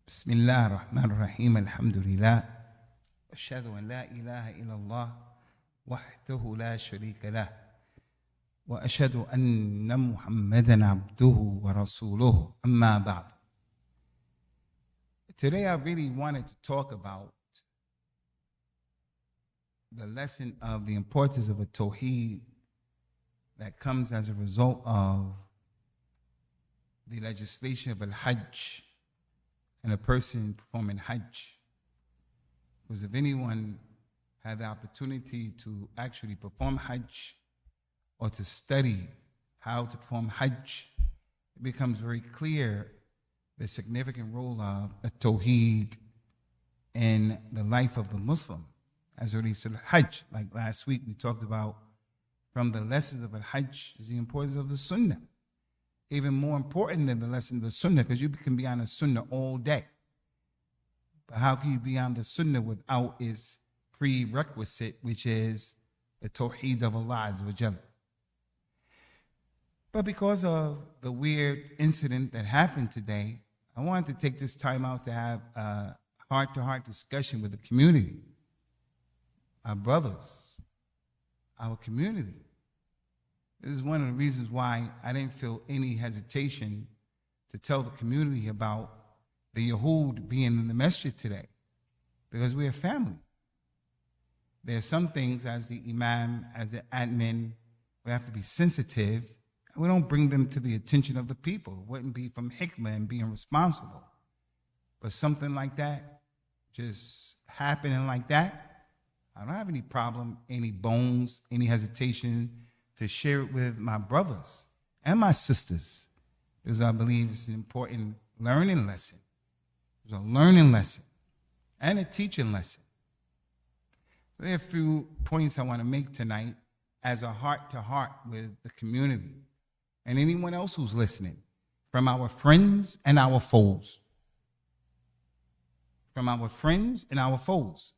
بسم الله الرحمن الرحيم الحمد لله أشهد أن لا إله إلا الله وحده لا شريك له وأشهد أن محمدا عبده ورسوله أما بعد. Today I really wanted to talk about the lesson of the importance of a tawheed that comes as a result of the legislation of al-Hajj and a person performing Hajj. Because if anyone had the opportunity to actually perform Hajj or to study how to perform Hajj, it becomes very clear the significant role of a tawheed in the life of the Muslim as it relates to the Hajj. Like last week we talked about, from the lessons of al-Hajj is the importance of the Sunnah. Even more important than the lesson of the Sunnah, because you can be on the Sunnah all day. But how can you be on the Sunnah without its prerequisite, which is the Tawheed of Allah Azza wa Jalla? But because of the weird incident that happened today, I wanted to take this time out to have a heart-to-heart discussion with the community, our brothers, our community. This is one of the reasons why I didn't feel any hesitation to tell the community about the Yahud being in the Masjid today, because we're a family. There are some things as the Imam, as the admin, we have to be sensitive, and we don't bring them to the attention of the people. It wouldn't be from hikmah and being responsible. But something like that, just happening like that, I don't have any problem, any bones, any hesitation to share it with my brothers and my sisters, because I believe it's an important learning lesson. It's a learning lesson and a teaching lesson. There are a few points I want to make tonight as a heart-to-heart with the community and anyone else who's listening, from our friends and our foes. From our friends and our foes.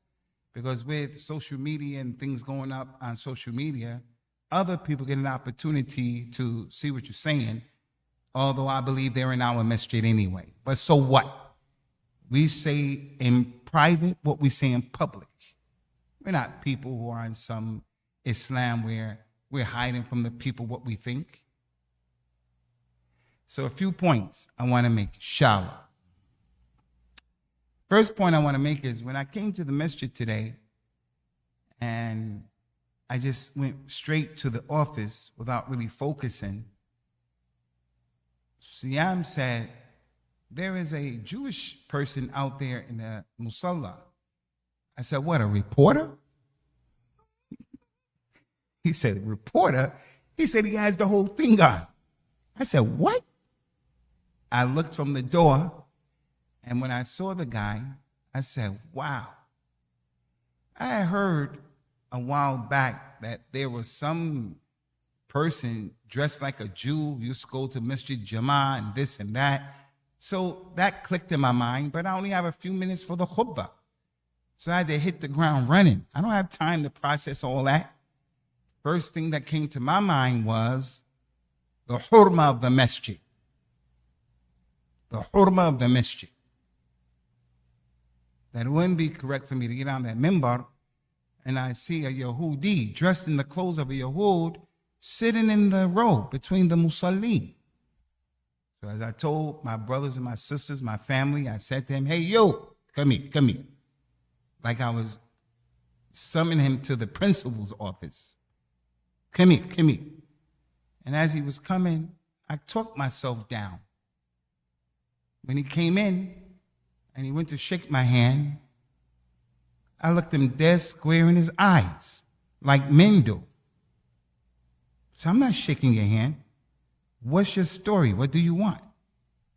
Because with social media and things going up on social media, other people get an opportunity to see what you're saying, although I believe they're in our masjid anyway. But so what? We say in private what we say in public. We're not people who are in some Islam where we're hiding from the people what we think. So a few points I want to make, inshallah. First point I want to make is when I came to the masjid today and I just went straight to the office without really focusing, Siyam said, there is a Jewish person out there in the musalla. I said, what, a reporter? He said, reporter? He said he has the whole thing on. I said, what? I looked from the door, and when I saw the guy, I said, wow. I heard a while back that there was some person dressed like a Jew, used to go to Masjid Jumuah and this and that. So that clicked in my mind, but I only have a few minutes for the Khutba. So I had to hit the ground running. I don't have time to process all that. First thing that came to my mind was the hurma of the masjid. The hurma of the masjid. That it wouldn't be correct for me to get on that minbar and I see a Yahudi dressed in the clothes of a Yahud sitting in the row between the Musallin. So as I told my brothers and my sisters, my family, I said to him, hey, yo, come here. Like I was summoning him to the principal's office. Come here. And as he was coming, I took myself down. When he came in and he went to shake my hand, I looked him dead square in his eyes, like men do. So I'm not shaking your hand. What's your story? What do you want?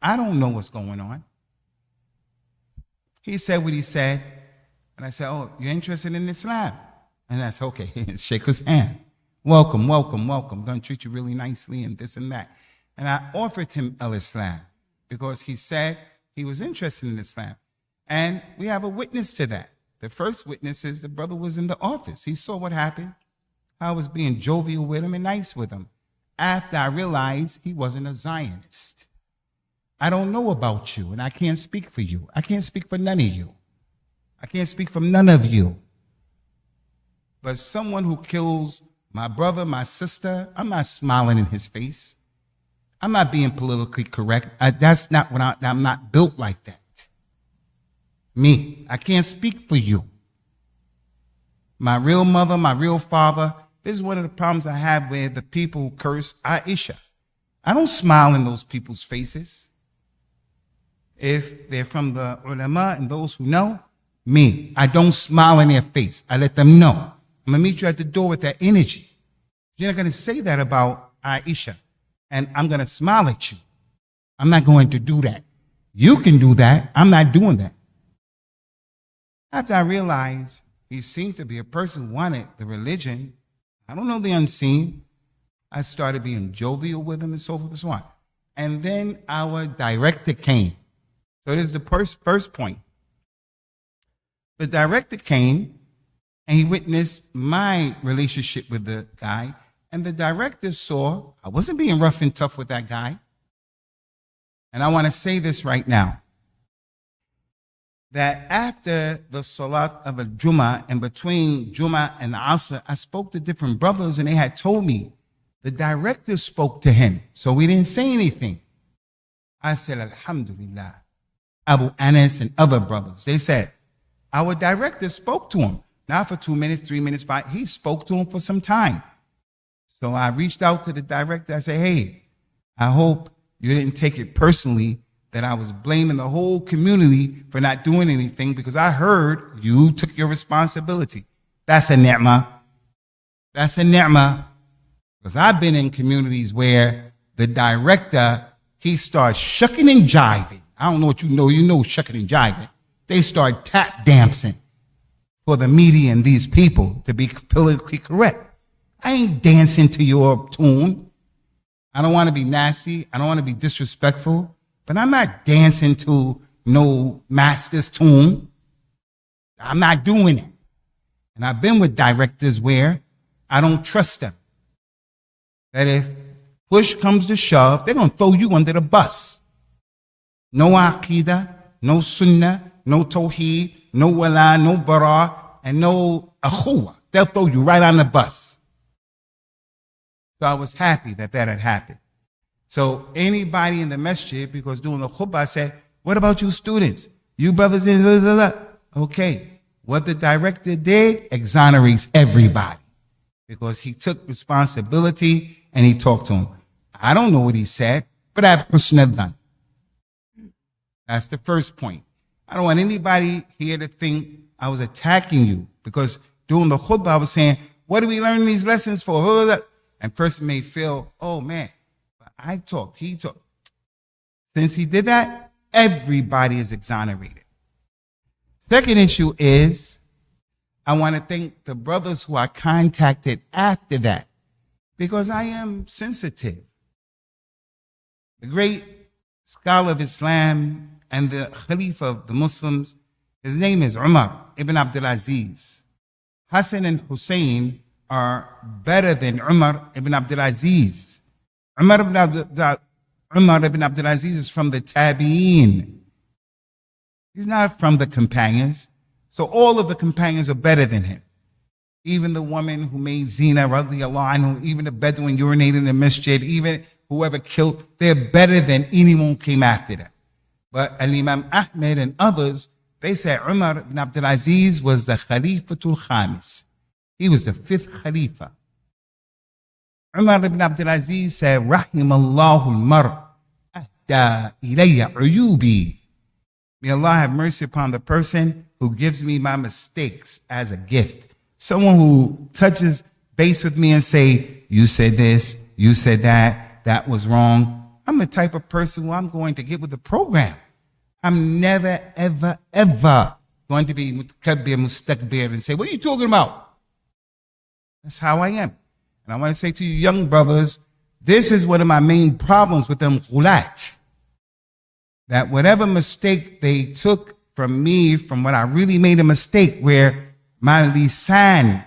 I don't know what's going on. He said what he said, and I said, oh, you're interested in Islam? And I said, okay, shake his hand. Welcome. I'm going to treat you really nicely and this and that. And I offered him al-Islam because he said he was interested in Islam. And we have a witness to that. The first witness is the brother was in the office. He saw what happened. I was being jovial with him and nice with him. After I realized he wasn't a Zionist. I don't know about you, and I can't speak for you. I can't speak for none of you. I can't speak for none of you. But someone who kills my brother, my sister, I'm not smiling in his face. I'm not being politically correct. That's not what I'm not built like that. Me, I can't speak for you. My real mother, my real father, this is one of the problems I have with the people who curse Aisha. I don't smile in those people's faces. If they're from the ulama and those who know, me, I don't smile in their face. I let them know. I'm going to meet you at the door with that energy. You're not going to say that about Aisha, and I'm going to smile at you. I'm not going to do that. You can do that. I'm not doing that. After I realized he seemed to be a person who wanted the religion, I don't know the unseen, I started being jovial with him and so forth and so on. And then our director came. So this is the first point. The director came and he witnessed my relationship with the guy. And the director saw I wasn't being rough and tough with that guy. And I want to say this right now, that after the salat of a Jumu'ah and between Jumu'ah and Asr, I spoke to different brothers and they had told me the director spoke to him. So we didn't say anything. I said, Alhamdulillah. Abu Anas and other brothers, they said, our director spoke to him. Not for 2 minutes, 3 minutes, 5. He spoke to him for some time. So I reached out to the director. I said, hey, I hope you didn't take it personally that I was blaming the whole community for not doing anything, because I heard you took your responsibility. That's a ni'mah. That's a ni'mah. Because I've been in communities where the director, he starts shucking and jiving. I don't know what you know shucking and jiving. They start tap dancing for the media and these people to be politically correct. I ain't dancing to your tune. I don't want to be nasty. I don't want to be disrespectful. But I'm not dancing to no master's tune. I'm not doing it. And I've been with directors where I don't trust them. That if push comes to shove, they're going to throw you under the bus. No aqidah, no sunnah, no tawheed, no wala, no bara, and no akhuwa. They'll throw you right on the bus. So I was happy that that had happened. So anybody in the masjid, because doing the khutbah, I said, what about you students? You brothers and sisters? Okay. What the director did exonerates everybody, because he took responsibility and he talked to him. I don't know what he said, but I have husna dhan. That's the first point. I don't want anybody here to think I was attacking you, because during the khutbah I was saying, what are we learning these lessons for? And person may feel, oh man, I talked, he talked. Since he did that, everybody is exonerated. Second issue is, I want to thank the brothers who I contacted after that, because I am sensitive. The great scholar of Islam and the Khalifa of the Muslims, his name is Umar ibn Abdul Aziz. Hassan and Hussein are better than Umar ibn Abdul Aziz. Umar ibn Abdul Aziz is from the Tabi'een. He's not from the companions. So all of the companions are better than him. Even the woman who made zina, radiallahu anhu, even the Bedouin urinated in the masjid, even whoever killed, they're better than anyone who came after them. But Imam Ahmed and others, they say Umar ibn Abdul Aziz was the Khalifatul Khamis. He was the 5th Khalifa. Umar ibn Abdul Aziz said, Rahimallahu al-mar ahda ilayya uyubi. May Allah have mercy upon the person who gives me my mistakes as a gift. Someone who touches base with me and say, you said this, you said that, that was wrong. I'm the type of person who I'm going to get with the program. I'm never, ever, ever going to be mustakbir and say, what are you talking about? That's how I am. And I want to say to you young brothers, this is one of my main problems with them ghulat. That whatever mistake they took from me, from what I really made a mistake, where my lisan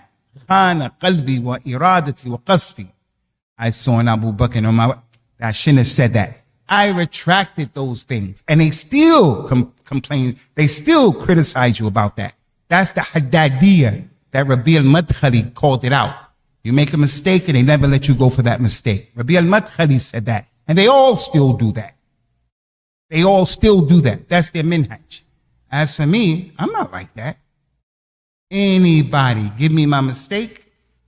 khana qalbi wa iradati wa qasdi, I saw in Abu Bakr and Umar, I shouldn't have said that. I retracted those things. And they still complain. They still criticize you about that. That's the Haddadiyah that Rabi al-Madkhali called it out. You make a mistake and they never let you go for that mistake. Rabi al-Madkhali said that. And they all still do that. They all still do that. That's their minhaj. As for me, I'm not like that. Anybody give me my mistake,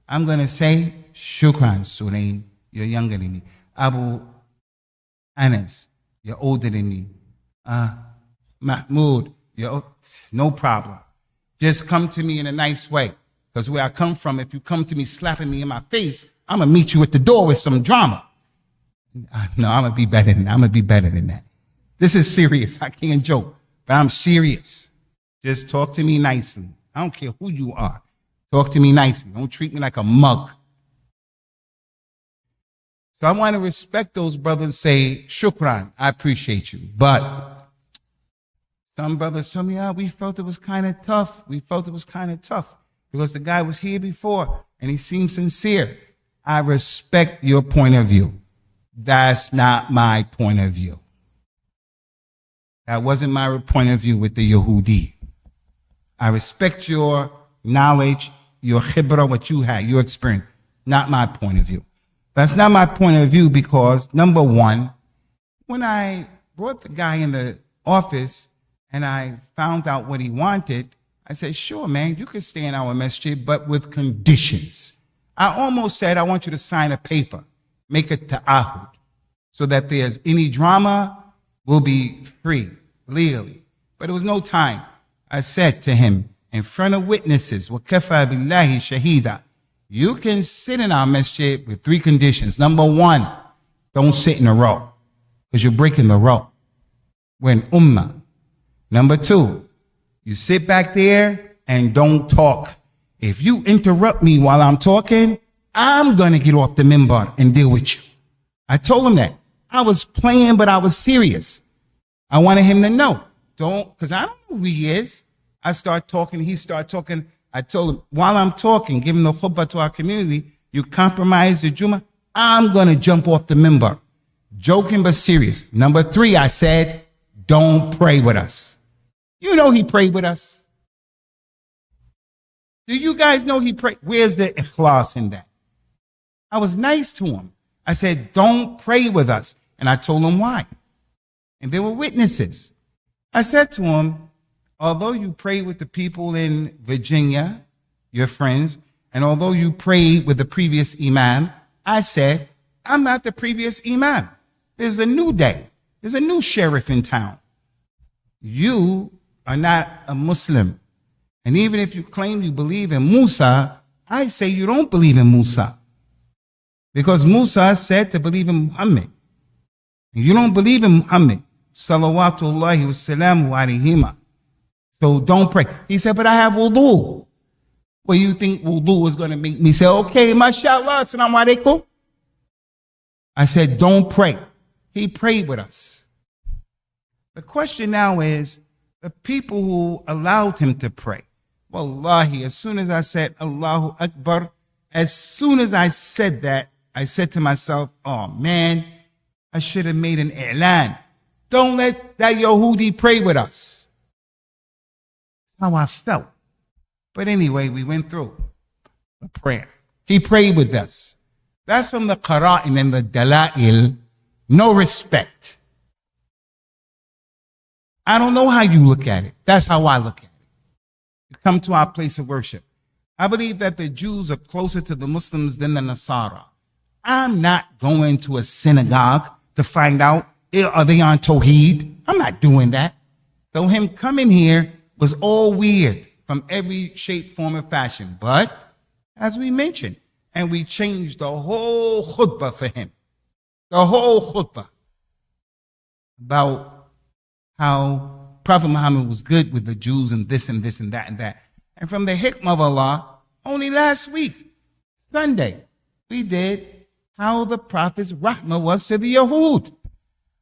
I'm going to say, Shukran, Sulaim, you're younger than me. Abu Anas, you're older than me. Mahmoud, no problem. Just come to me in a nice way. Because where I come from, if you come to me slapping me in my face, I'm going to meet you at the door with some drama. No, I'm going to be better than that. I'm going to be better than that. This is serious. I can't joke, but I'm serious. Just talk to me nicely. I don't care who you are. Talk to me nicely. Don't treat me like a mug. So I want to respect those brothers, say, Shukran, I appreciate you. But some brothers tell me, we felt it was kind of tough. We felt it was kind of tough because the guy was here before and he seemed sincere. I respect your point of view. That's not my point of view. That wasn't my point of view with the Yehudi. I respect your knowledge, your khibra, what you had, your experience. Not my point of view. That's not my point of view because, number one, when I brought the guy in the office and I found out what he wanted, I said, sure, man, you can stay in our masjid, but with conditions. I almost said, I want you to sign a paper, make a ta'ahud, so that there's any drama, will be free, legally. But it was no time. I said to him, in front of witnesses, وَكَفَى بِاللَّهِ شَهِيدًا, you can sit in our masjid with 3 conditions. Number 1, don't sit in a row, because you're breaking the row. We're in ummah. Number 2, you sit back there and don't talk. If you interrupt me while I'm talking, I'm going to get off the minbar and deal with you. I told him that. I was playing, but I was serious. I wanted him to know. Because I don't know who he is. I start talking, he start talking. I told him, while I'm talking, giving the khutbah to our community, you compromise the Jumu'ah, I'm going to jump off the minbar. Joking, but serious. Number 3, I said, don't pray with us. You know he prayed with us. Do you guys know he prayed? Where's the ikhlas in that? I was nice to him. I said, don't pray with us. And I told him why. And there were witnesses. I said to him, although you prayed with the people in Virginia, your friends, and although you prayed with the previous imam, I said, I'm not the previous imam. There's a new day. There's a new sheriff in town. You are not a Muslim. And even if you claim you believe in Musa, I say you don't believe in Musa. Because Musa said to believe in Muhammad. You don't believe in Muhammad. Salawatullahi wa salamu alayhima. So don't pray. He said, but I have wudu. Well, you think wudu was going to make me say, okay, mashallah, assalamu alaikum? I said, don't pray. He prayed with us. The question now is, the people who allowed him to pray. Wallahi, as soon as I said, Allahu Akbar, as soon as I said that, I said to myself, oh man, I should have made an i'lan. Don't let that Yehudi pray with us. That's how I felt. But anyway, we went through the prayer. He prayed with us. That's from the qara'in and the dala'il. No respect. I don't know how you look at it. That's how I look at it. You come to our place of worship. I believe that the Jews are closer to the Muslims than the Nasara. I'm not going to a synagogue to find out, are they on Tawheed? I'm not doing that. So him coming here was all weird from every shape, form, and fashion. But as we mentioned, and we changed the whole khutbah for him. The whole khutbah. About how Prophet Muhammad was good with the Jews and this and this and that and that. And from the hikmah of Allah, only last week, Sunday, we did how the Prophet's rahmah was to the Yahud.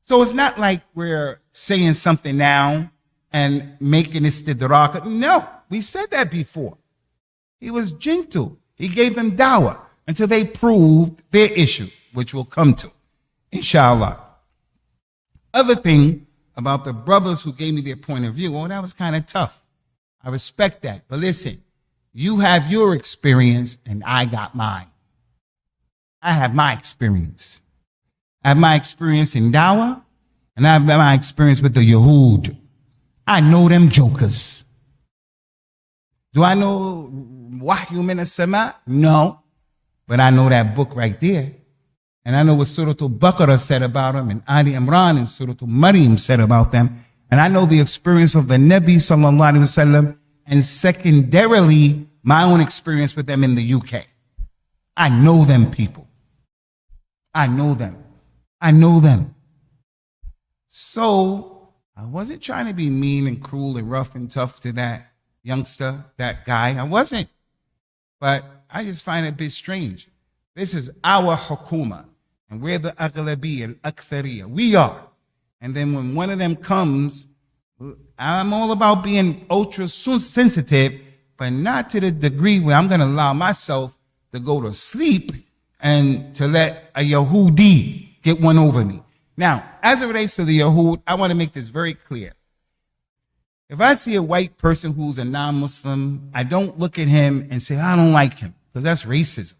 So it's not like we're saying something now and making istidrak. No, we said that before. He was gentle. He gave them dawah until they proved their issue, which we'll come to, inshallah. other thing about the brothers who gave me their point of view, oh, that was kind of tough. I respect that. But listen, you have your experience and I got mine. I have my experience. I have my experience in Dawah and I have my experience with the Yahud. I know them jokers. Do I know Wahyu min as-Sama? No. But I know that book right there. And I know what Surah Al-Baqarah said about them, and Ali Imran and Surah Al-Maryam said about them. And I know the experience of the Nabi sallallahu alaihi wasallam, and secondarily, my own experience with them in the UK. I know them people. I know them. I know them. So I wasn't trying to be mean and cruel and rough and tough to that youngster, that guy. I wasn't. But I just find it a bit strange. This is our hukuma. And we're the aghlabiyya, al-akthariya. We are. And then when one of them comes, I'm all about being ultra sensitive, but not to the degree where I'm going to allow myself to go to sleep and to let a Yahudi get one over me. Now, as it relates to the Yahud, I want to make this very clear. If I see a white person who's a non-Muslim, I don't look at him and say, I don't like him, because that's racism.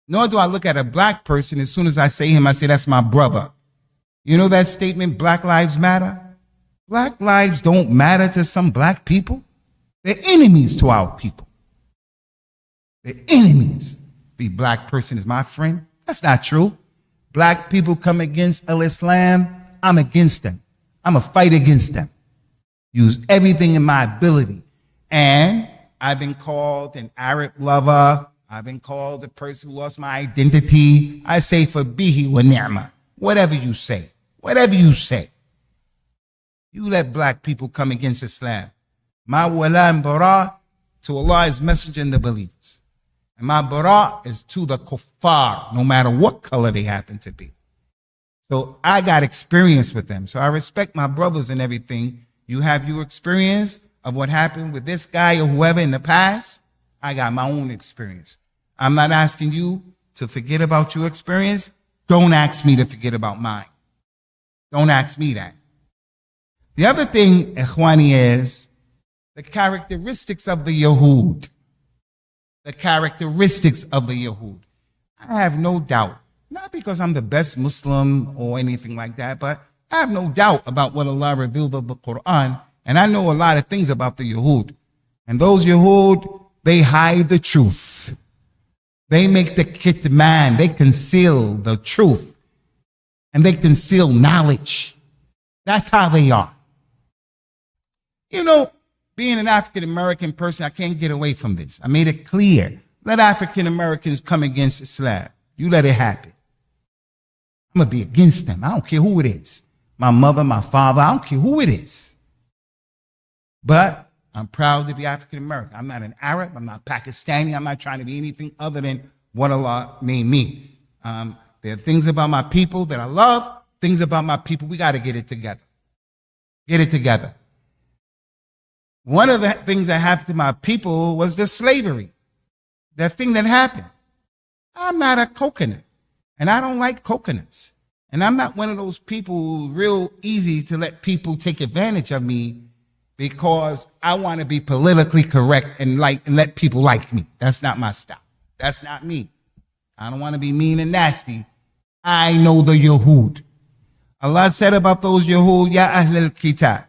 Nor do I look at a black person, as soon as I say him, I say, that's my brother. You know that statement, Black Lives Matter? Black lives don't matter to some black people. They're enemies to our people. They're enemies. The black person is my friend. That's not true. Black people come against al-Islam, I'm against them. I'm a fight against them. Use everything in my ability. And I've been called an Arab lover. I've been called the person who lost my identity. I say for bihi wa ni'ma. Whatever you say. Whatever you say. You let black people come against Islam. My wala and bara to Allah, His Messenger, and the believers. And my bara is to the kuffar, no matter what color they happen to be. So I got experience with them. So I respect my brothers and everything. You have your experience of what happened with this guy or whoever in the past. I got my own experience. I'm not asking you to forget about your experience. Don't ask me to forget about mine. Don't ask me that. The other thing, Ikhwani, is the characteristics of the Yahud. The characteristics of the Yahud. I have no doubt, not because I'm the best Muslim or anything like that, but I have no doubt about what Allah revealed of the Quran, and I know a lot of things about the Yahud. And those Yahud, they hide the truth. They make the kitman, they conceal the truth, and they conceal knowledge. That's how they are. You know, being an African-American person, I can't get away from this. I made it clear. Let African-Americans come against Islam. You let it happen. I'm going to be against them. I don't care who it is. My mother, my father, I don't care who it is. But I'm proud to be African-American. I'm not an Arab. I'm not Pakistani. I'm not trying to be anything other than what Allah made me. There are things about my people that I love, things about my people. We got to get it together. Get it together. One of the things that happened to my people was the slavery. That thing that happened. I'm not a coconut, and I don't like coconuts. And I'm not one of those people real easy to let people take advantage of me because I want to be politically correct and let people like me. That's not my style. That's not me. I don't want to be mean and nasty. I know the Yahud. Allah said about those Yahud, Ya Ahl al-Kitab,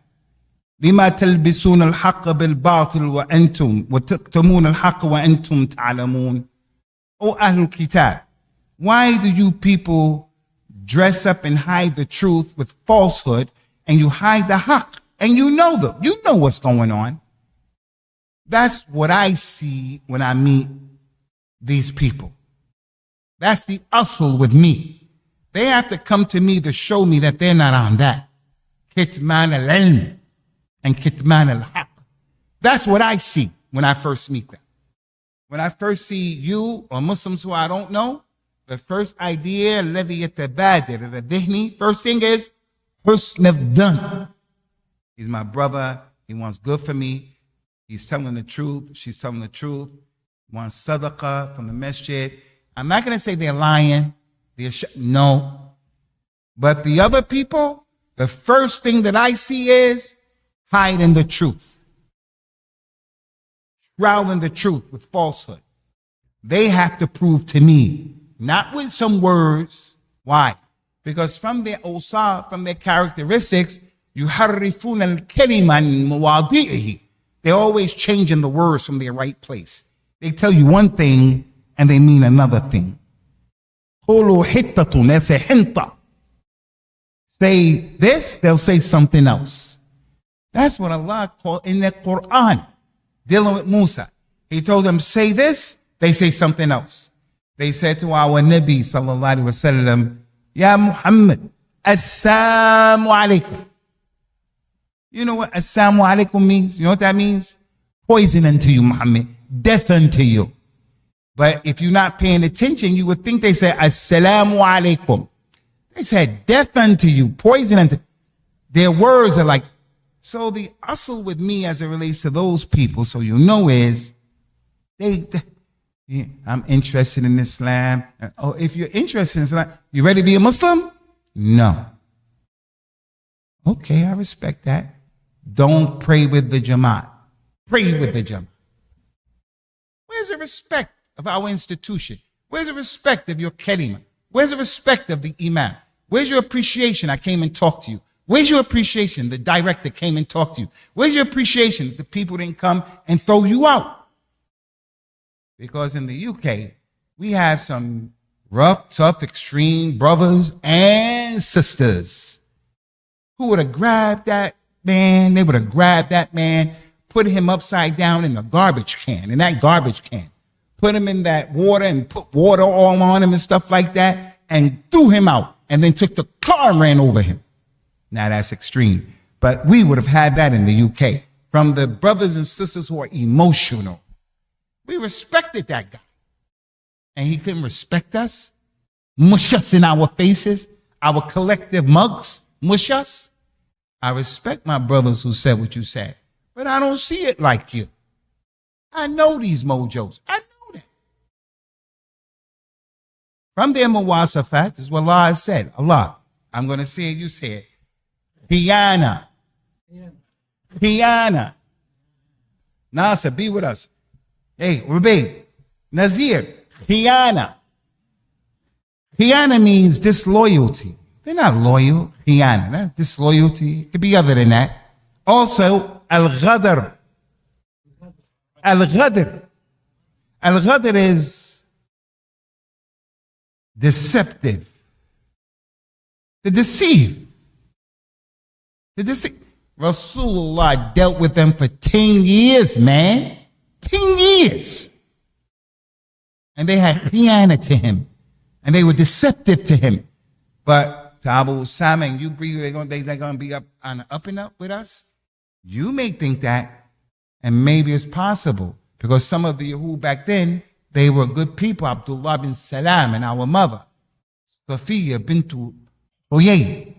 لما تلبسون الحق بالباطل وأنتم وتكتمون الحق وأنتم تعلمون. O Ahlul Kitab, why do you people dress up and hide the truth with falsehood, and you hide the haqq, and you know what's going on? That's what I see when I meet these people. That's the asl with me. They have to come to me to show me that they're not on that. Kitman al-ilm and kitman al-haqq. That's what I see when I first meet them. When I first see you or Muslims who I don't know, the first idea, first thing is, husn al-dhan. He's my brother. He wants good for me. He's telling the truth. She's telling the truth. He wants sadaqah from the masjid. I'm not going to say they're lying. No. But the other people, the first thing that I see is hiding the truth, shrouding the truth with falsehood. They have to prove to me, not with some words. Why? Because from their awsaf, from their characteristics, يُحَرِّفُونَ الْكَلِمَ عَنْ مَوَاضِعِهِ. They're always changing the words from their right place. They tell you one thing and they mean another thing. قُولُوا حِتَّةٌ, they'll say hinta. Say this, they'll say something else. That's what Allah called in the Quran, dealing with Musa. He told them, say this, they say something else. They said to our Nabi sallallahu alaihi wasallam, Ya Muhammad, Assalamu alaikum. You know what Assalamu alaikum means? You know what that means? Poison unto you, Muhammad. Death unto you. But if you're not paying attention, you would think they said Assalamu alaikum. They said death unto you, poison unto. Their words are like. So the asl with me as it relates to those people, so you know, is I'm interested in Islam. Oh, if you're interested in Islam, you ready to be a Muslim? No. Okay, I respect that. Don't pray with the Jamaat. Pray with the Jamaat. Where's the respect of our institution? Where's the respect of your kalima? Where's the respect of the imam? Where's your appreciation? I came and talked to you. Where's your appreciation? The director came and talked to you. Where's your appreciation? The people didn't come and throw you out. Because in the UK, we have some rough, tough, extreme brothers and sisters who would have grabbed that man. They would have grabbed that man, put him upside down in a garbage can, in that garbage can. Put him in that water and put water all on him and stuff like that and threw him out and then took the car and ran over him. Now that's extreme. But we would have had that in the UK from the brothers and sisters who are emotional. We respected that guy. And he couldn't respect us, mush us in our faces, our collective mugs, mush us. I respect my brothers who said what you said, but I don't see it like you. I know these mojos. I know that. From their mawasafat is what Allah has said. Allah, I'm going to say it, you say it. Khiyana. Khiyana. Nasa, be with us. Hey, Rubai, Nazir, khiyana. Khiyana means disloyalty. They're not loyal. Khiyana, disloyalty. It could be other than that. Also, al-ghadr. Al-ghadr. Al-ghadr is deceptive. To deceive. To deceive. Rasulullah dealt with them for 10 years, man. 10 years. And they had khiyana to him. And they were deceptive to him. But to Abu Usama and you believe they're going to be up on the up and up with us? You may think that. And maybe it's possible. Because some of the Yahud back then, they were good people. Abdullah bin Salam and our mother. Safiya bintu Huyay.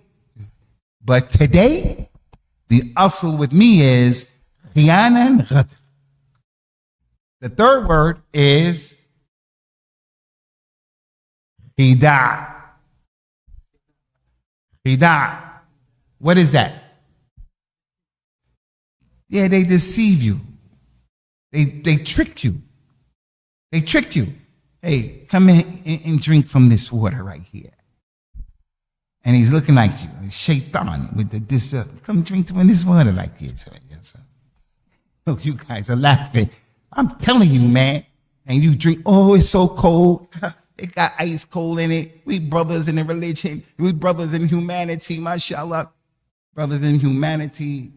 But today, the asl with me is khiyana and ghadr. The third word is khida. Khida. What is that? Yeah, they deceive you. They trick you. They trick you. Hey, come in and drink from this water right here. And he's looking like you, shaitan with this. Come drink from this water like this. Look, you guys are laughing. I'm telling you, man. And you drink, oh, it's so cold. It got ice cold in it. We brothers in the religion. We brothers in humanity, mashallah. Brothers in humanity.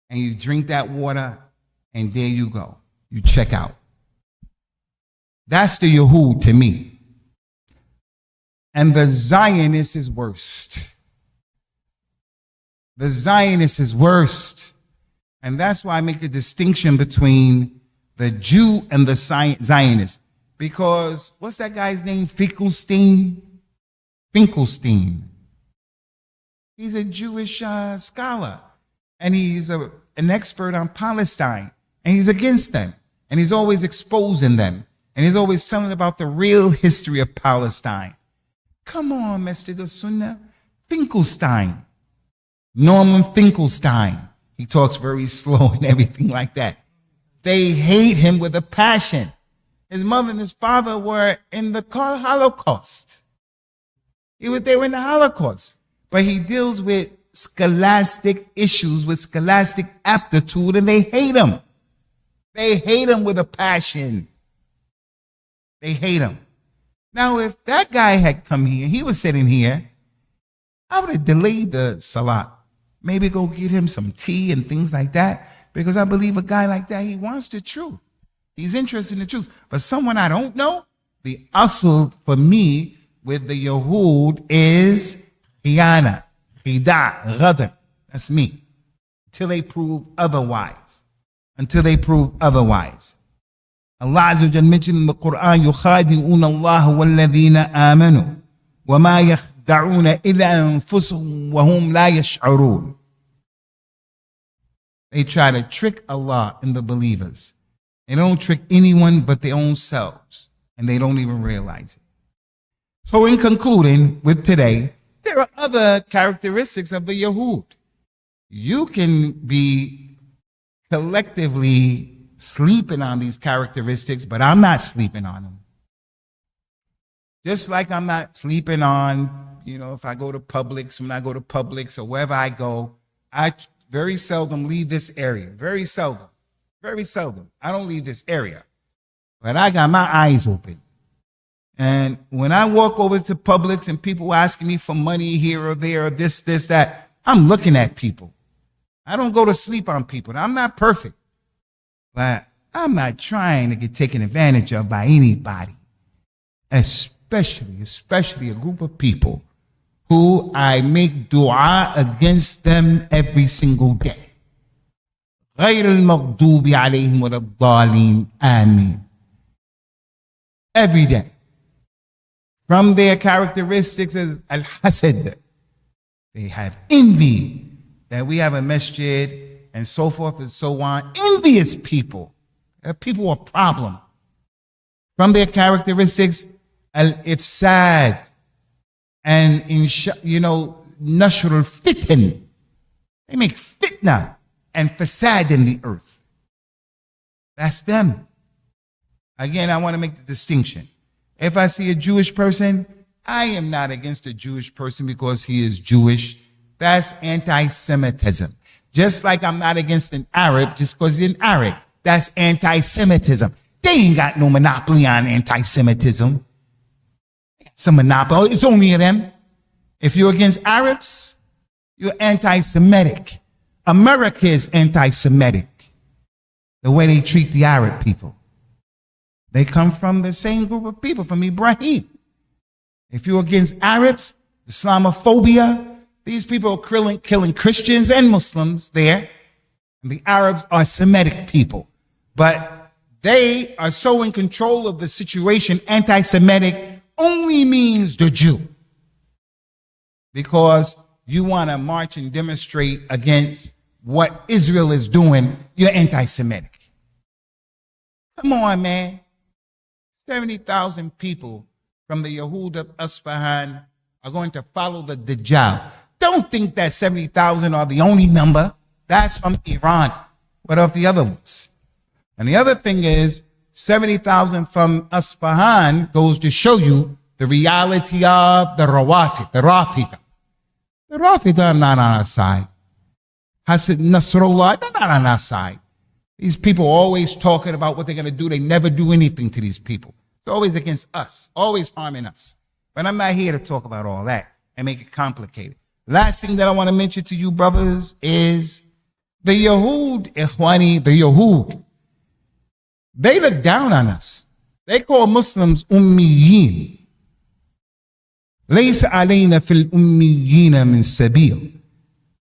And you drink that water, and there you go. You check out. That's the Yahud to me. And the Zionist is worst. The Zionist is worst. And that's why I make a distinction between the Jew and the Zionist. Because what's that guy's name? Finkelstein? Finkelstein. He's a Jewish scholar. And he's an expert on Palestine. And he's against them. And he's always exposing them. And he's always telling about the real history of Palestine. Come on, Masjid As-Sunnah. Finkelstein, Norman Finkelstein. He talks very slow and everything like that. They hate him with a passion. His mother and his father were in the Holocaust. They were in the Holocaust. But he deals with scholastic issues, with scholastic aptitude, and they hate him. They hate him with a passion. They hate him. Now, if that guy had come here, he was sitting here, I would have delayed the salat. Maybe go get him some tea and things like that, because I believe a guy like that, he wants the truth. He's interested in the truth. But someone I don't know, the asl for me with the Yahud is khiyana, khida, ghadr. That's me. Until they prove otherwise. Until they prove otherwise. Allah Azza wa Jalla mentioned in the Quran, يُخَادِعُونَ اللَّهَ وَالَّذِينَ آمَنُوا وَمَا يَخْدَعُونَ إِلَّا أَنفُسَهُمْ وَهُمْ لَا يَشْعُرُونَ. They try to trick Allah and the believers. They don't trick anyone but their own selves, and they don't even realize it. So in concluding with today, there are other characteristics of the Yahud. You can be collectively sleeping on these characteristics, but I'm not sleeping on them. Just like I'm not sleeping on, if I go to Publix, when I go to Publix or wherever I go, I very seldom leave this area. Very seldom. Very seldom. I don't leave this area. But I got my eyes open. And when I walk over to Publix and people asking me for money here or there or this, that, I'm looking at people. I don't go to sleep on people. I'm not perfect. But I'm not trying to get taken advantage of by anybody. Especially a group of people who I make dua against them every single day. غير المغضوب عليهم ولا الضالين آمين. Every day. From their characteristics as al-hasad, they have envy that we have a masjid and so forth and so on. Envious people. People are a problem. From their characteristics, al-ifsad and nashr al-fitan. They make fitna and fasad in the earth. That's them. Again, I want to make the distinction. If I see a Jewish person, I am not against a Jewish person because he is Jewish. That's anti-Semitism. Just like I'm not against an Arab just because he's an Arab. That's anti-Semitism. They ain't got no monopoly on anti-Semitism. It's a monopoly. It's only them. If you're against Arabs, you're anti-Semitic. America is anti-Semitic. The way they treat the Arab people. They come from the same group of people, from Ibrahim. If you're against Arabs, Islamophobia, these people are killing Christians and Muslims there. And the Arabs are Semitic people. But they are so in control of the situation, anti-Semitic only means the Jew. Because you want to march and demonstrate against what Israel is doing, you're anti-Semitic. Come on, man. 70,000 people from the Yahud of Isfahan are going to follow the Dajjal. Don't think that 70,000 are the only number. That's from Iran. What of the other ones? And the other thing is, 70,000 from Isfahan goes to show you the reality of the Rawafid, the Rafida. The Rafida are not on our side. Hassan Nasrallah, they're not on our side. These people are always talking about what they're going to do. They never do anything to these people. It's always against us, always harming us. But I'm not here to talk about all that and make it complicated. Last thing that I want to mention to you, brothers, is the Yahud, Ikhwani, the Yahud. They look down on us. They call Muslims ummiyin. ليس علينا في الأميين من سبيل.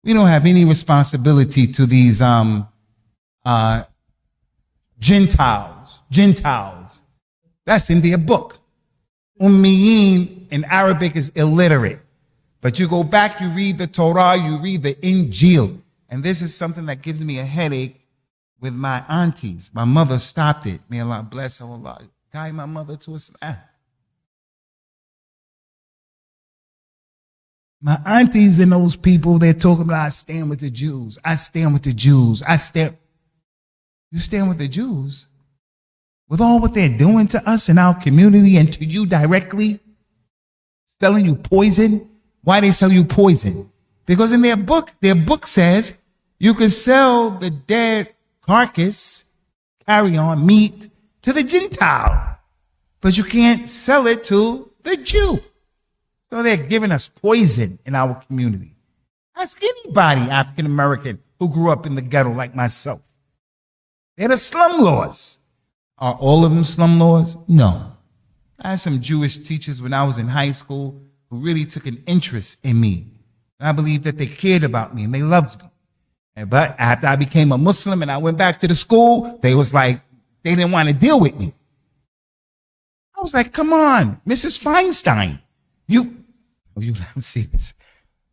We don't have any responsibility to these Gentiles. That's in their book. Ummiyin in Arabic is illiterate. But you go back, you read the Torah, you read the Injil. And this is something that gives me a headache with my aunties. My mother stopped it. May Allah bless her. Allah guide my mother to Islam. My aunties and those people, they're talking about, I stand with the Jews. I stand with the Jews. You stand with the Jews? With all what they're doing to us in our community and to you directly? Selling you poison? Why they sell you poison? Because in their book says you can sell the dead carcass, carry on meat, to the Gentile. But you can't sell it to the Jew. So they're giving us poison in our community. Ask anybody, African American, who grew up in the ghetto like myself. They're the slumlords. Are all of them slumlords? No. I had some Jewish teachers when I was in high school who really took an interest in me. And I believe that they cared about me and they loved me. But after I became a Muslim and I went back to the school, they was like, they didn't want to deal with me. I was like, come on, Mrs. Feinstein. You don't see this.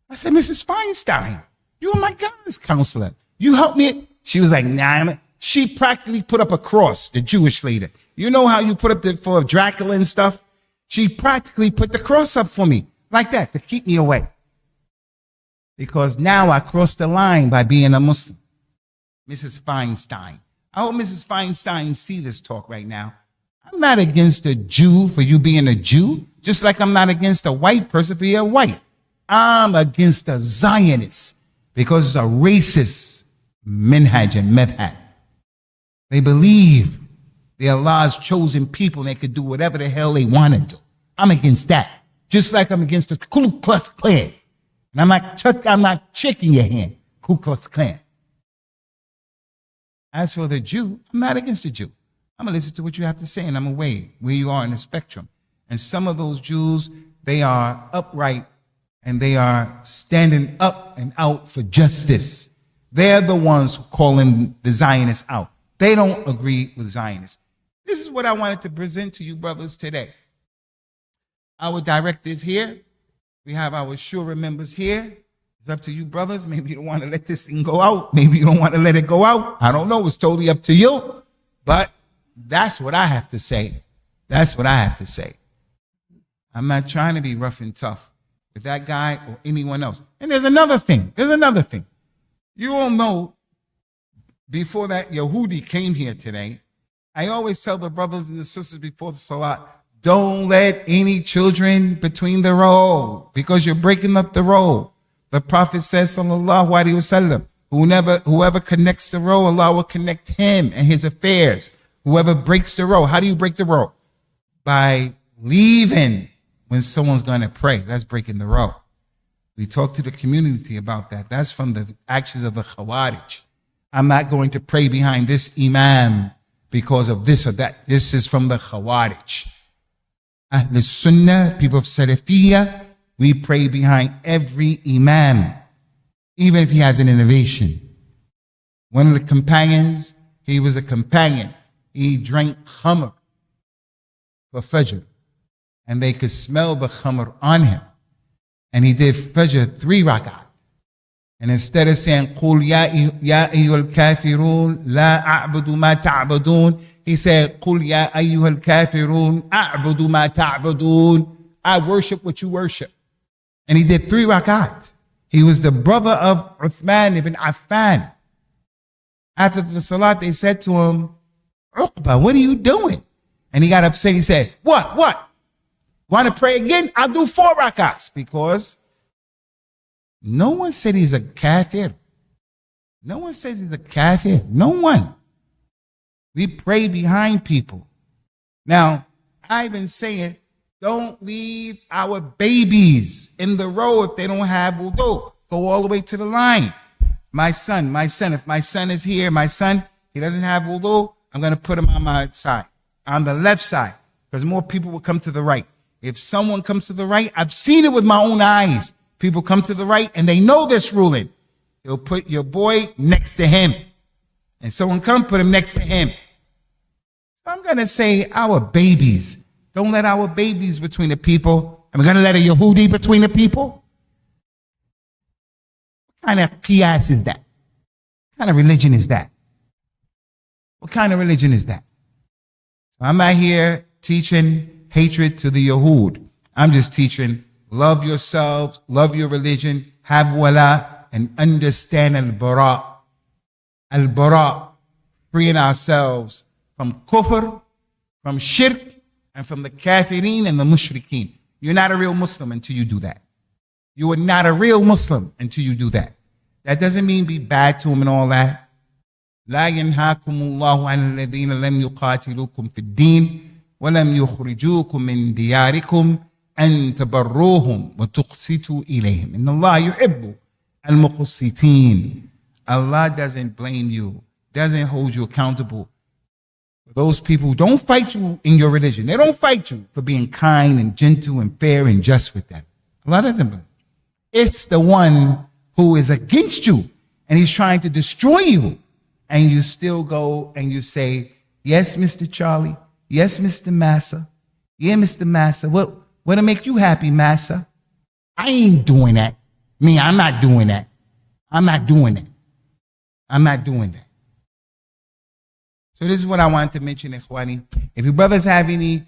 I said, Mrs. Feinstein, you are my guidance counselor. You help me. She was like, nah. She practically put up a cross, the Jewish lady. You know how you put up for Dracula and stuff? She practically put the cross up for me like that to keep me away. Because now I crossed the line by being a Muslim. Mrs. Feinstein. I hope Mrs. Feinstein see this talk right now. I'm not against a Jew for you being a Jew, just like I'm not against a white person for you're white. I'm against a Zionist because it's a racist minhaj and madhab. They believe they're Allah's chosen people and they could do whatever the hell they want to do. I'm against that. Just like I'm against the Ku Klux Klan. And I'm not shaking your hand, Ku Klux Klan. As for the Jew, I'm not against the Jew. I'm going to listen to what you have to say and I'm going to weigh where you are in the spectrum. And some of those Jews, they are upright and they are standing up and out for justice. They're the ones calling the Zionists out. They don't agree with Zionists. This is what I wanted to present to you brothers today. Our director is here. We have our Shura members here. It's up to you brothers. Maybe you don't want to let this thing go out. Maybe you don't want to let it go out. I don't know. It's totally up to you. But that's what I have to say. That's what I have to say. I'm not trying to be rough and tough with that guy or anyone else. And there's another thing. You all know, before that Yehudi came here today, I always tell the brothers and the sisters before the Salat, don't let any children between the road because you're breaking up the road. The Prophet says, sallallahu alaihi wasallam, whoever connects the road, Allah will connect him and his affairs. Whoever breaks the road, how do you break the road? By leaving when someone's going to pray. That's breaking the road. We talk to the community about that. That's from the actions of the Khawarij. I'm not going to pray behind this imam because of this or that. This is from the Khawarij. As-Sunnah, people of Salafiyya, we pray behind every imam, even if he has an innovation. One of the companions, he was a companion. He drank khamr for Fajr, and they could smell the khamr on him. And he did Fajr 3 rakat. And instead of saying, قُلْ يَا أَيُّهَا الْكَافِرُونَ لَا أَعْبُدُ مَا تَعْبُدُونَ, he said, قُلْ يَا أَيُّهَا الْكَافِرُونَ أَعْبُدُ مَا تَعْبُدُونَ, I worship what you worship. And he did 3 rakat. He was the brother of Uthman ibn Affan. After the salat, they said to him, Uqba, what are you doing? And he got upset. He said, what? Want to pray again? I'll do 4 rakats. Because no one said he's a kafir. No one says he's a kafir. No one. We pray behind people. Now, I've been saying, don't leave our babies in the road if they don't have wudu. Go all the way to the line. My son, if my son is here, he doesn't have wudu, I'm going to put him on my side, on the left side, because more people will come to the right. If someone comes to the right, I've seen it with my own eyes. People come to the right and they know this ruling. He'll put your boy next to him. And someone come put him next to him. I'm going to say our babies. Don't let our babies between the people. Am I going to let a Yehudi between the people? What kind of qiyas is that? What kind of religion is that? What kind of religion is that? So I'm not here teaching hatred to the Yehud. I'm just teaching love yourselves, love your religion, have wala, and understand al-bara. Al-bara, freeing ourselves from kufr, from shirk, and from the kafirin and the mushrikeen. You're not a real Muslim until you do that. You are not a real Muslim until you do that. That doesn't mean be bad to them and all that. لا ينهاكم الله عن الذين لم يقاتلوكم في الدين ولم يخرجوكم من دياركم أن تبروهم وتقسطوا إليهم إن الله يحب المقسطين. Allah doesn't blame you, doesn't hold you accountable. Those people who don't fight you in your religion, they don't fight you for being kind and gentle and fair and just with them. Allah doesn't blame you. It's the one who is against you and he's trying to destroy you. And you still go and you say, yes, Mr. Charlie. Yes, Mr. Massa. Yeah, Mr. Massa. What'll make you happy, Massa? I ain't doing that. Me, I'm not doing that. I'm not doing that. I'm not doing that. So this is what I wanted to mention, Ikhwani. If you brothers have any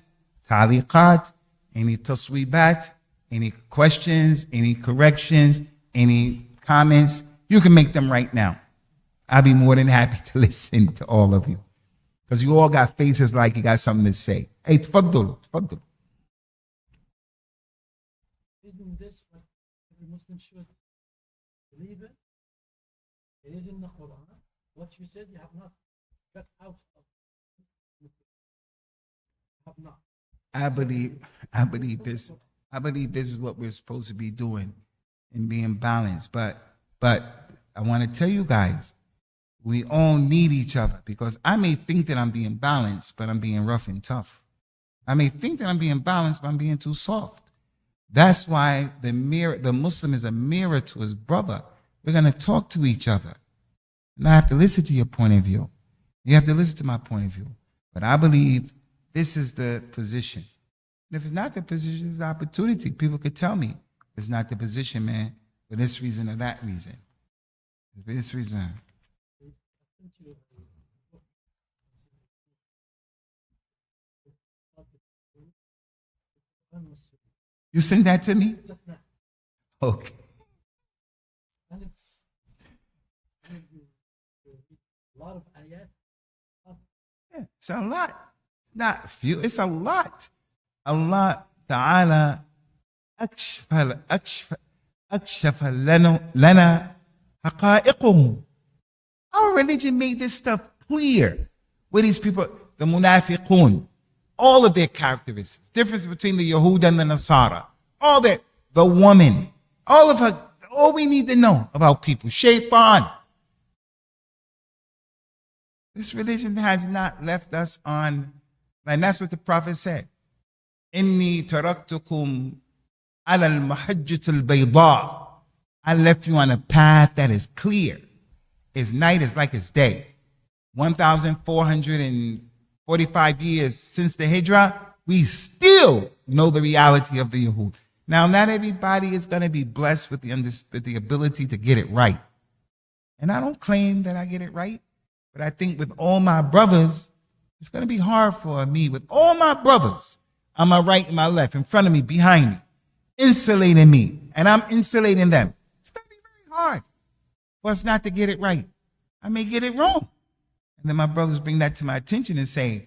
taliqat, any tasweebat, any questions, any corrections, any comments, you can make them right now. I'll be more than happy to listen to all of you. Because you all got faces like you got something to say. Hey, tfaddal, tfaddal. Isn't this what every Muslim should believe in? It is in the Quran. What you said, you have not got out of it. Have not. I believe this is what we're supposed to be doing and being balanced. But I want to tell you guys, we all need each other, because I may think that I'm being balanced, but I'm being rough and tough. I may think that I'm being balanced, but I'm being too soft. That's why the Muslim is a mirror to his brother. We're going to talk to each other. And I have to listen to your point of view. You have to listen to my point of view. But I believe this is the position. And if it's not the position, it's the opportunity. People could tell me it's not the position, man, for this reason or that reason. For this reason. You send that to me? Just now. Okay. And it's a lot of ayat. Yeah, it's a lot. It's not few, it's a lot. Allah Ta'ala أكشف لنا حقائقهم. Our religion made this stuff clear. With these people, the munafiqun, all of their characteristics, difference between the Yahud and the Nasara, all that, the woman, all of her, all we need to know about people, shaitan. This religion has not left us on, and that's what the Prophet said. Inni taraktukum ala al-mahajjat al-bayda. I left you on a path that is clear. His night is like his day. 1,445 years since the Hijrah, we still know the reality of the Yahud. Now, not everybody is going to be blessed with the ability to get it right. And I don't claim that I get it right, but I think with all my brothers, it's going to be hard for me, with all my brothers on my right and my left, in front of me, behind me, insulating me, and I'm insulating them. It's going to be very hard for us not to get it right. I may get it wrong. And then my brothers bring that to my attention and say,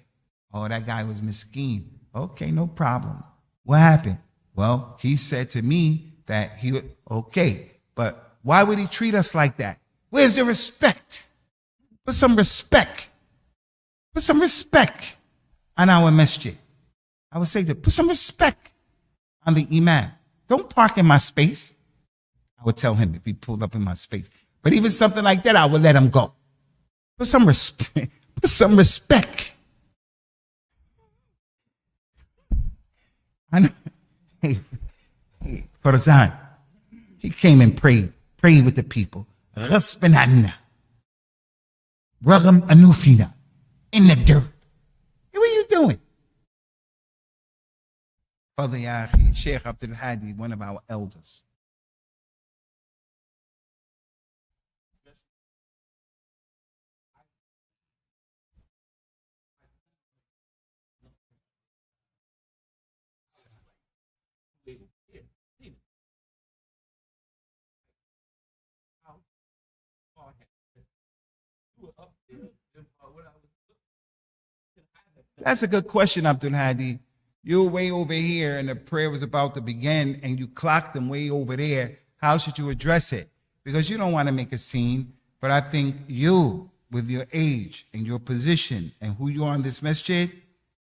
oh, that guy was miskeen. Okay, no problem. What happened? Well, he said to me that he would, okay, but why would he treat us like that? Where's the respect? Put some respect. Put some respect on our masjid. I would say to put some respect on the imam. Don't park in my space. I would tell him if he pulled up in my space. But even something like that, I would let him go. Put some respect. Put some respect. Hey, Farzan, he came and prayed with the people. غصبًا عنا رغم أنوفنا in the dirt. Hey, what are you doing? Father Yahi, Sheikh Abdul Hadi, one of our elders. That's a good question, Abdul Hadi. You're way over here and the prayer was about to begin and you clocked them way over there. How should you address it? Because you don't want to make a scene, but I think you, with your age and your position and who you are in this masjid,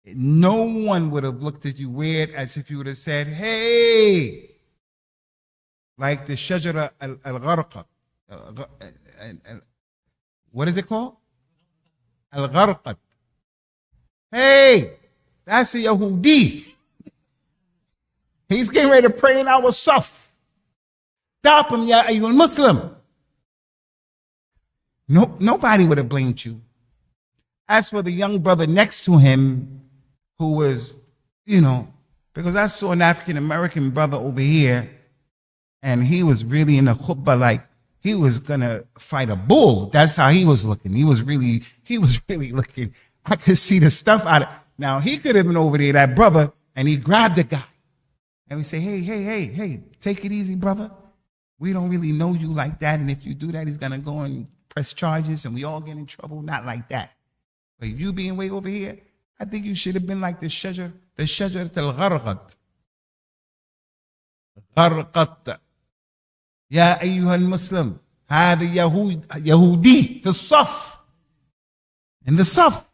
no one would have looked at you weird as if you would have said, hey, like the shajara al-gharqat. What is it called? Al-gharqat. Hey, that's a Yahudi. He's getting ready to pray in our saf. Stop him, ya ayyuhal Muslim. No, nobody would have blamed you. As for the young brother next to him, who was, because I saw an African-American brother over here, and he was really in the khutbah like he was going to fight a bull. That's how he was looking. He was really looking. I could see the stuff out of. Now, he could have been over there, that brother, and he grabbed the guy. And we say, hey, take it easy, brother. We don't really know you like that. And if you do that, he's going to go and press charges and we all get in trouble. Not like that. But you being way over here, I think you should have been like the shajar al-gharqat. Gharqat. Ya ayyuhal Muslim. هذا Yahudi في الصف. In the saf.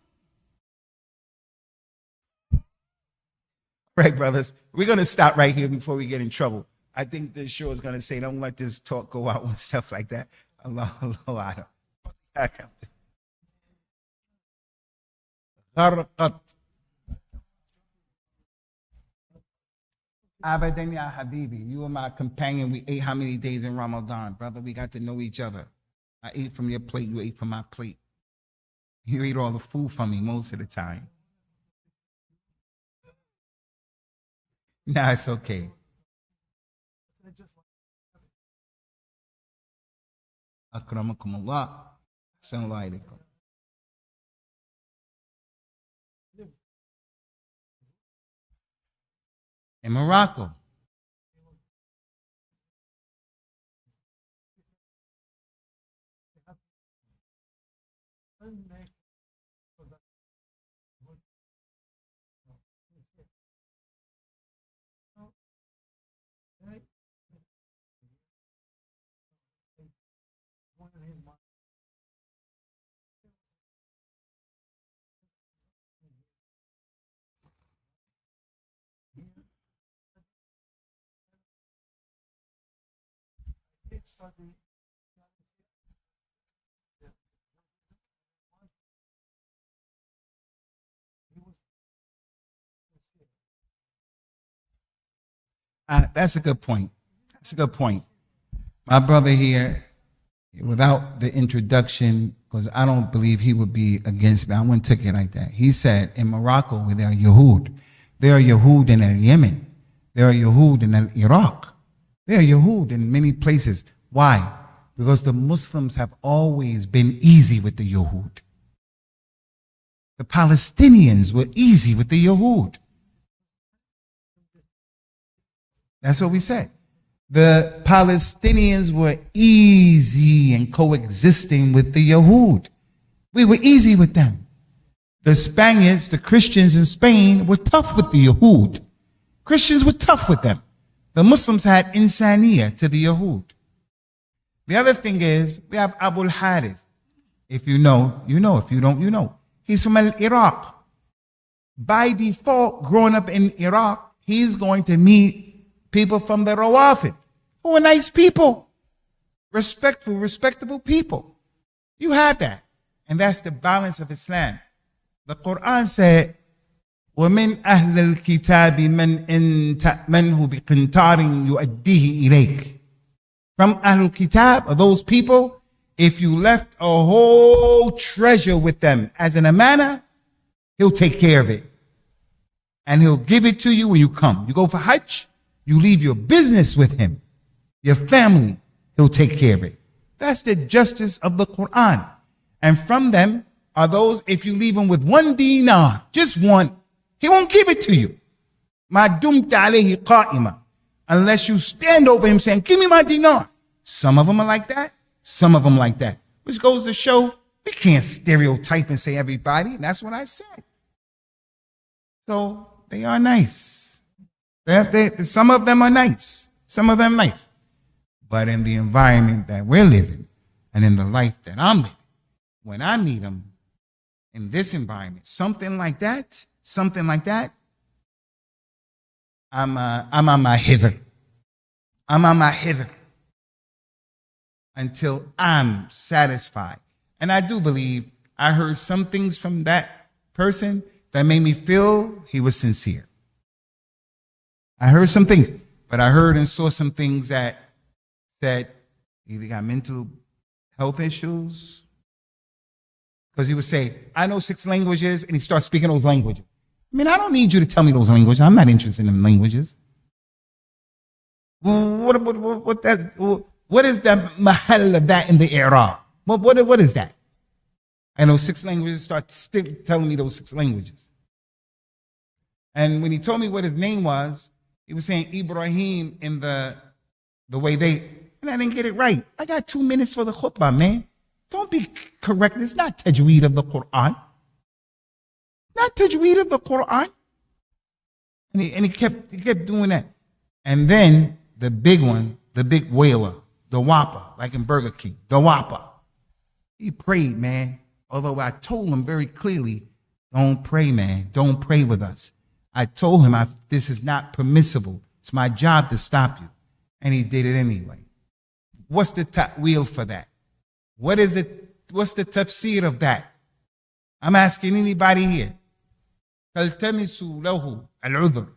Right, brothers. We're going to stop right here before we get in trouble. I think the show is going to say, don't let this talk go out and stuff like that. Allah. Gharqat. Abadan ya Habibi. You were my companion. We ate how many days in Ramadan, brother? We got to know each other. I ate from your plate. You ate from my plate. You ate all the food from me most of the time. Nah, it's okay. Akramakum Allah. Assalamu alaikum. In Morocco. That's a good point. That's a good point. My brother here, without the introduction, because I don't believe he would be against me. I wouldn't take it like that. He said in Morocco, where there are Yahud, there are Yahud in Yemen, there are Yahud in Iraq, there are Yahud in many places. Why? Because the Muslims have always been easy with the Yahud. The Palestinians were easy with the Yahud. That's what we said. The Palestinians were easy in coexisting with the Yahud. We were easy with them. The Spaniards, the Christians in Spain were tough with the Yahud. Christians were tough with them. The Muslims had insaniya to the Yahud. The other thing is, we have Abu al-Harith. If you know, you know. If you don't, you know. He's from Iraq. By default, growing up in Iraq, he's going to meet people from the Rawafid, who are nice people, respectful, respectable people. You have that. And that's the balance of Islam. The Quran said, وَمِنْ أَهْلِ الْكِتَابِ مَنْ إِن تَأْمَنْهُ بِقِنْطَارٍ يُؤَدِّهِ إِلَيْكَ. From Ahlul Kitab, or those people, if you left a whole treasure with them as an amana, he'll take care of it. And he'll give it to you when you come. You go for Hajj, you leave your business with him, your family, he'll take care of it. That's the justice of the Quran. And from them are those, if you leave him with 1 dinar, just one, he won't give it to you. Ma dumta alayhi qa'ima. Unless you stand over him saying, give me my dinar. Some of them are like that. Some of them like that. Which goes to show We can't stereotype and say everybody. And that's what I said. So they are nice. Some of them are nice. Some of them nice. But in the environment that we're living and in the life that I'm living, when I meet them in this environment, something like that, I'm on my hither. I'm on my hither until I'm satisfied. And I do believe I heard some things from that person that made me feel he was sincere. I heard some things, but I heard and saw some things that said either got mental health issues, because he would say, I know 6 languages, and he starts speaking those languages. I mean, I don't need you to tell me those languages. I'm not interested in languages. What is the mahal of that in the Arab? What is that? I know 6 languages, start telling me those 6 languages. And when he told me what his name was, he was saying Ibrahim in the way and I didn't get it right. I got 2 minutes for the khutbah, man. Don't be correct. It's not tajweed of the Quran. Not tajweed of the Quran. And he kept doing that. And then the big one, the big whaler, the Whopper, like in Burger King, the Whopper. He prayed, man. Although I told him very clearly, don't pray, man. Don't pray with us. I told him this is not permissible. It's my job to stop you. And he did it anyway. What's the ta'wil for that? What is it? What's the tafsir of that? I'm asking anybody here. تلتمسوا له العذر.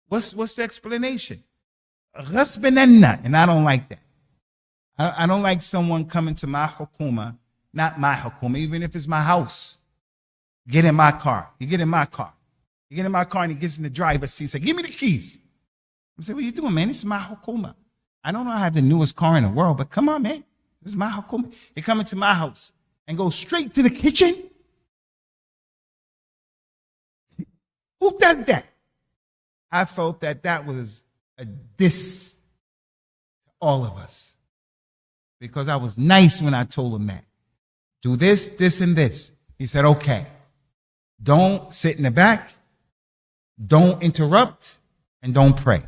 What's the explanation? غصبنا, and I don't like that. I don't like someone coming to my hukuma, not my hukuma, even if it's my house. Get in my car. You get in my car. You get in my car and he gets in the driver's seat and says, give me the keys. I say, what are you doing, man? This is my hukuma. I don't know I have the newest car in the world, but come on, man. This is my hukuma. He come into my house and go straight to the kitchen. Who does that? I felt that was a diss to all of us. Because I was nice when I told him that. Do this, this, and this. He said, okay. Don't sit in the back. Don't interrupt. And don't pray.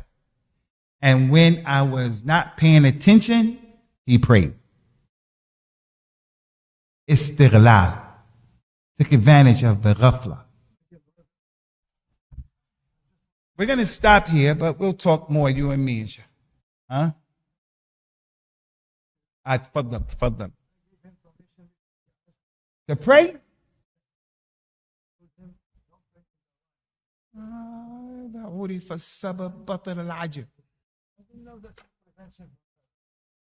And when I was not paying attention, he prayed. Istighlal. Took advantage of the ghafla. We're going to stop here, but we'll talk more, you and me. Huh? تفضل. To pray? عرف السبب بطل العجب.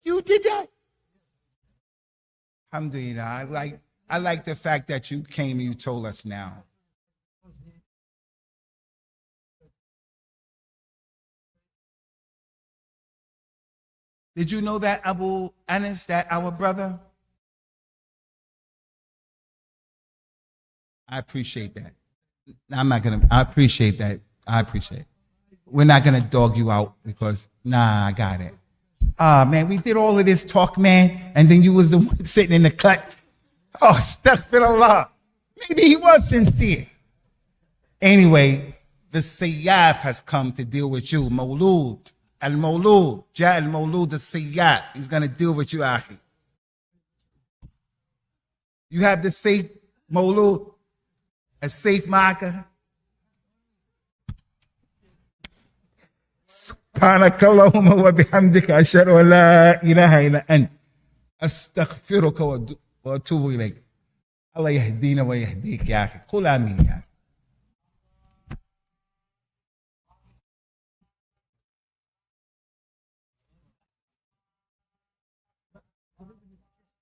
You did that? Alhamdulillah. I like the fact that you came and you told us now. Did you know that, Abu Anas, that our brother? I appreciate that. I appreciate that. I appreciate it. We're not going to dog you out because, I got it. Man, we did all of this talk, man, and then you was the one sitting in the cut. Oh, astaghfirullah. Maybe he was sincere. Anyway, the Sayyaf has come to deal with you, Mawlud. Al-Mawlud, Ja al-Mawlud al-Sayyaf. He's going to deal with you, Akhi. You have the safe Mawlud, a safe marker. سبحانك اللهم وبحمدك أشهد أن لا إله إلا أنت أستغفرك وأتوب إليك الله يهدينا ويهديك يا أخي قل آمين يا أخي